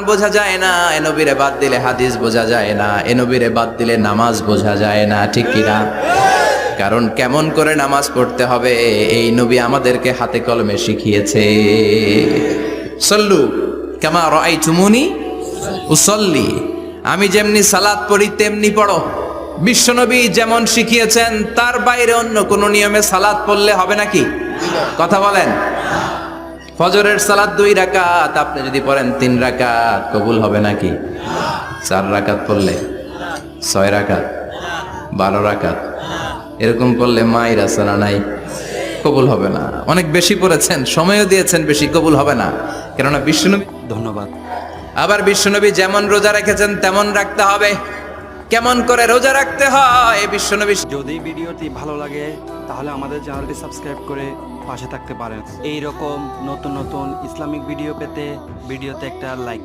বোঝা যায় না, এ নবীরে বাদ দিলে হাদিস বোঝা যায় না, এ নবীরে বাদ দিলে নামাজ বোঝা যায় না, ঠিক কিনা? কারণ কেমন করে নামাজ পড়তে হবে এই নবী আমাদেরকে হাতে কলমে শিখিয়েছে। সল্লু কামা রাআইতুমুনি উসাল্লি, আমি যেমনি সালাত পড়ি তেমনি পড়ো। বিশ্বনবী যেমন শিখিয়েছেন তার বাইরে অন্য কোন নিয়মে সালাত পড়লে হবে নাকি? কথা বলেন। ফজরের সালাত 2 রাকাত, আপনি যদি পড়েন 3 রাকাত, কবুল হবে নাকি? 4 রাকাত পড়লে, 6 রাকাত, 12 রাকাত এরকম পড়লে মায়ের আসানা নাই, কবুল হবে না। অনেক বেশি পড়েছেন, সময়ও দিয়েছেন বেশি, কবুল হবে না। কেননা বিশ্বনবী, ধন্যবাদ। আবার বিশ্বনবী যেমন রোজা রেখেছেন তেমন রাখতে হবে। কেমন করে রোজা রাখতে হয় বিশ্বনবী। যদি ভিডিওটি ভালো লাগে তাহলে আমাদের চ্যানেলটি সাবস্ক্রাইব করে পাশে থাকতে পারেন। এই রকম নতুন নতুন ইসলামিক ভিডিও পেতে ভিডিওতে একটা লাইক